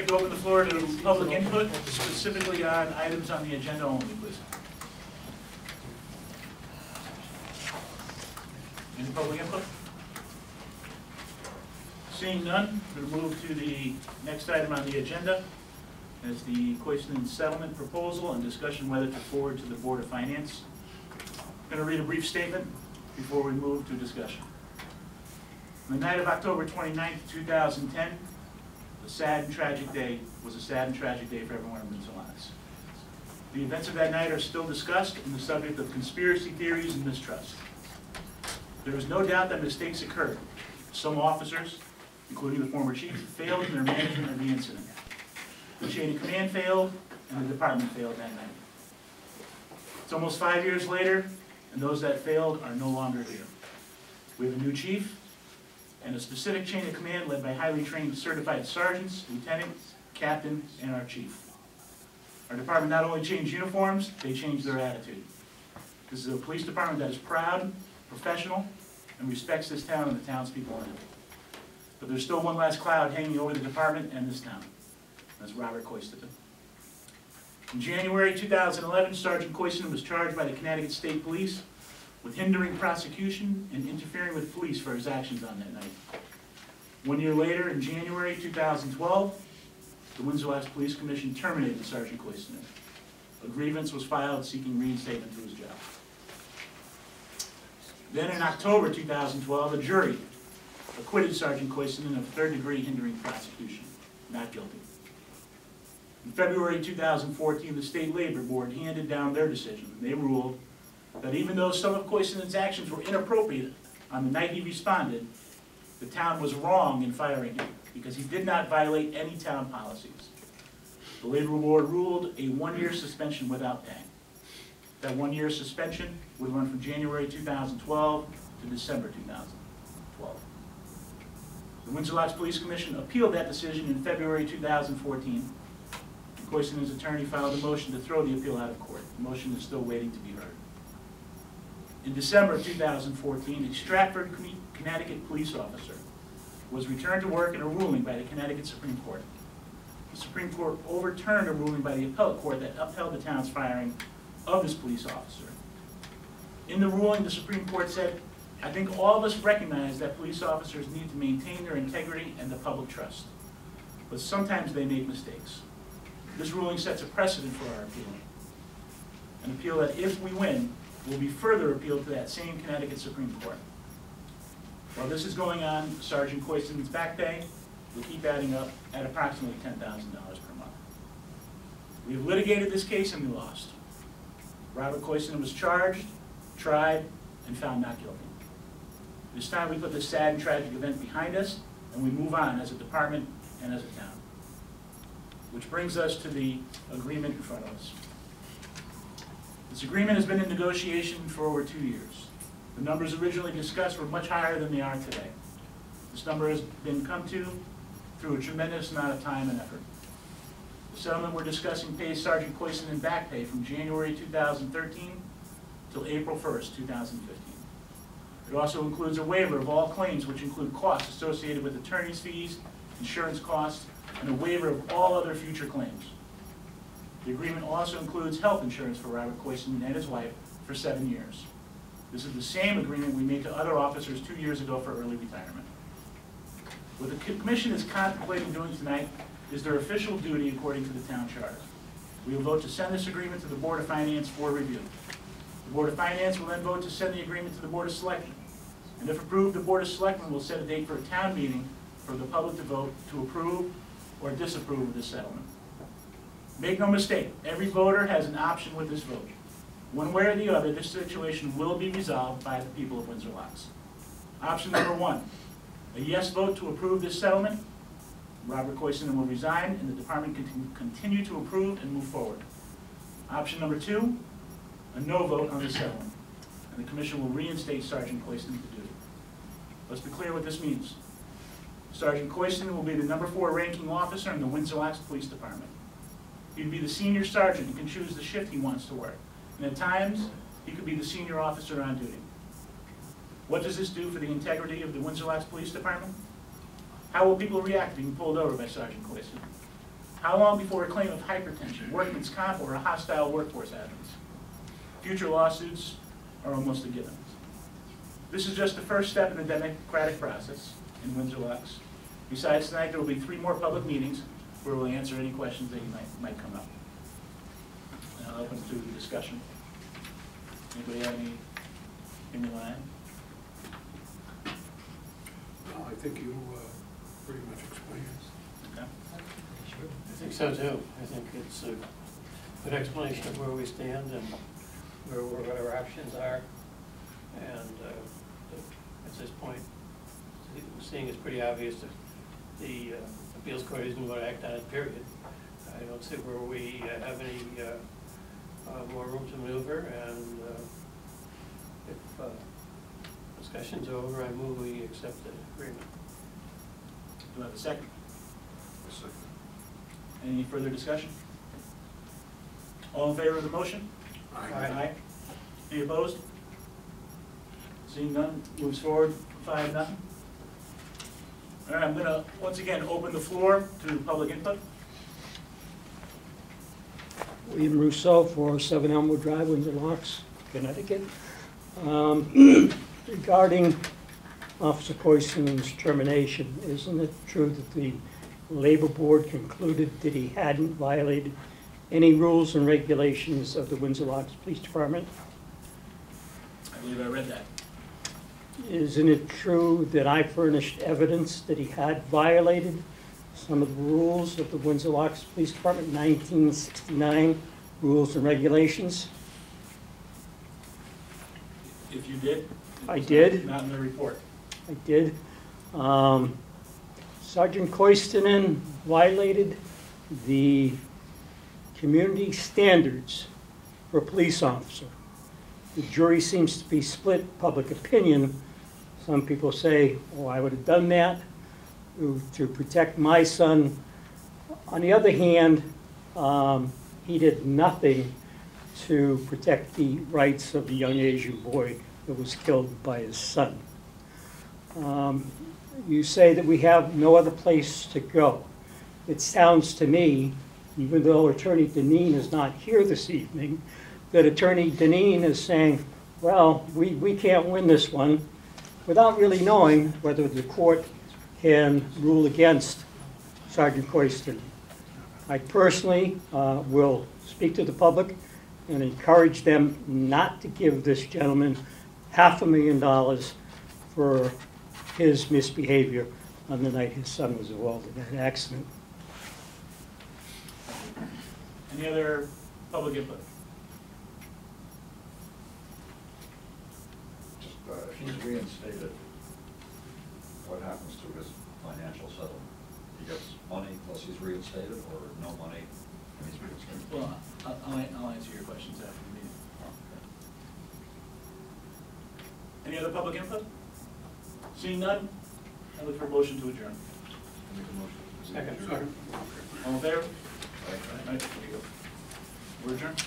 like to open the floor to public input, specifically on items on the agenda only, please. Any public input? Seeing none, we'll move to the next item on the agenda. As the Koistinen settlement proposal and discussion whether to forward to the Board of Finance. I'm going to read a brief statement before we move to discussion. On the night of October 29th, 2010, was a sad and tragic day for everyone in Windsor Locks. The events of that night are still discussed and the subject of conspiracy theories and mistrust. There is no doubt that mistakes occurred. Some officers, including the former chief, failed in their management of the incident. The chain of command failed, and the department failed that night. It's almost 5 years later, and those that failed are no longer here. We have a new chief, and a specific chain of command led by highly trained certified sergeants, lieutenant, captain, and our chief. Our department not only changed uniforms, they changed their attitude. This is a police department that is proud, professional, and respects this town and the townspeople in it. But there's still one last cloud hanging over the department and this town. That's Robert Koistinen. In January 2011, Sergeant Koistinen was charged by the Connecticut State Police with hindering prosecution and interfering with police for his actions on that night. 1 year later, in January 2012, the Windsor Locks Police Commission terminated Sergeant Koistinen. A grievance was filed seeking reinstatement to his job. Then in October 2012, a jury acquitted Sergeant Koistinen of third-degree hindering prosecution, not guilty. In February 2014, the State Labor Board handed down their decision. They ruled that even though some of Koistinen's actions were inappropriate on the night he responded, the town was wrong in firing him because he did not violate any town policies. The Labor Board ruled a 1-year suspension without pay. That 1-year suspension would run from January 2012 to December 2012. The Windsor Locks Police Commission appealed that decision in February 2014. Koistinen's attorney filed a motion to throw the appeal out of court. The motion is still waiting to be heard. In December 2014, a Stratford, Connecticut police officer was returned to work in a ruling by the Connecticut Supreme Court. The Supreme Court overturned a ruling by the appellate court that upheld the town's firing of this police officer. In the ruling, the Supreme Court said, "I think all of us recognize that police officers need to maintain their integrity and the public trust, but sometimes they make mistakes." This ruling sets a precedent for our appeal. An appeal that, if we win, will be further appealed to that same Connecticut Supreme Court. While this is going on, Sergeant Koistinen's back pay will keep adding up at approximately $10,000 per month. We have litigated this case and we lost. Robert Koistinen was charged, tried, and found not guilty. This time we put this sad and tragic event behind us and we move on as a department and as a town. Which brings us to the agreement in front of us. This agreement has been in negotiation for over 2 years. The numbers originally discussed were much higher than they are today. This number has been come to through a tremendous amount of time and effort. The settlement we're discussing pays Sergeant Koistinen back pay from January 2013 till April 1st, 2015. It also includes a waiver of all claims, which include costs associated with attorney's fees, insurance costs, and a waiver of all other future claims. The agreement also includes health insurance for Robert Koistinen and his wife for 7 years. This is the same agreement we made to other officers 2 years ago for early retirement. What the Commission is contemplating doing tonight is their official duty according to the town charter. We will vote to send this agreement to the Board of Finance for review. The Board of Finance will then vote to send the agreement to the Board of Selectmen. And if approved, the Board of Selectmen will set a date for a town meeting for the public to vote to approve or disapprove of this settlement. Make no mistake, every voter has an option with this vote. One way or the other, this situation will be resolved by the people of Windsor Locks. Option number 1, a yes vote to approve this settlement. Robert Koistinen will resign and the department can continue to approve and move forward. Option number 2, a no vote on the settlement, and the Commission will reinstate Sergeant Koistinen to duty. Let's be clear what this means. Sergeant Koistinen will be the number 4 ranking officer in the Windsor Locks Police Department. He'd be the senior sergeant and can choose the shift he wants to work. And at times, he could be the senior officer on duty. What does this do for the integrity of the Windsor Locks Police Department? How will people react to being pulled over by Sergeant Koistinen? How long before a claim of hypertension, workman's comp, or a hostile workforce happens? Future lawsuits are almost a given. This is just the first step in the democratic process in Windsor Locks. Besides tonight, there will be 3 more public meetings where we'll answer any questions that you might come up. And I'll open to discussion. Anybody have anything you want to add? No, I think you pretty much explained it. Okay. I think so too. I think it's a good explanation of where we stand and what our options are. And at this point, seeing it's pretty obvious that the appeals court isn't going to act on it, period. I don't see where we have any more room to maneuver, and if discussion's over, I move we accept the agreement. Do I have a second? A second. Any further discussion? All in favor of the motion? Aye. Any opposed? Seeing none, moves forward 5-0. All right, I'm going to once again open the floor to public input. William Rousseau, 407 Elmwood Drive, Windsor Locks, Connecticut. Regarding Officer Koistinen's termination, isn't it true that the Labor Board concluded that he hadn't violated any rules and regulations of the Windsor Locks Police Department? I believe I read that. Isn't it true that I furnished evidence that he had violated some of the rules of the Windsor Locks Police Department, 1969 rules and regulations? If you did? I did. Not in the report. I did. Sergeant Koistinen violated the community standards for a police officer. The jury seems to be split, public opinion. Some people say, oh, I would have done that to protect my son. On the other hand, he did nothing to protect the rights of the young Asian boy that was killed by his son. You say that we have no other place to go. It sounds to me, even though Attorney Deneen is not here this evening, that Attorney Deneen is saying, well, we can't win this one, without really knowing whether the court can rule against Sergeant Koistinen. I personally will speak to the public and encourage them not to give this gentleman $500,000 for his misbehavior on the night his son was involved in that accident. Any other public input? If he's reinstated, what happens to his financial settlement? He gets money plus he's reinstated, or no money and he's reinstated? Well, I'll answer your questions after the meeting. Any other public input? Seeing none, I look for a motion to adjourn. Make a motion. Second. All in favor? Aye. Right, there you go. We're adjourned.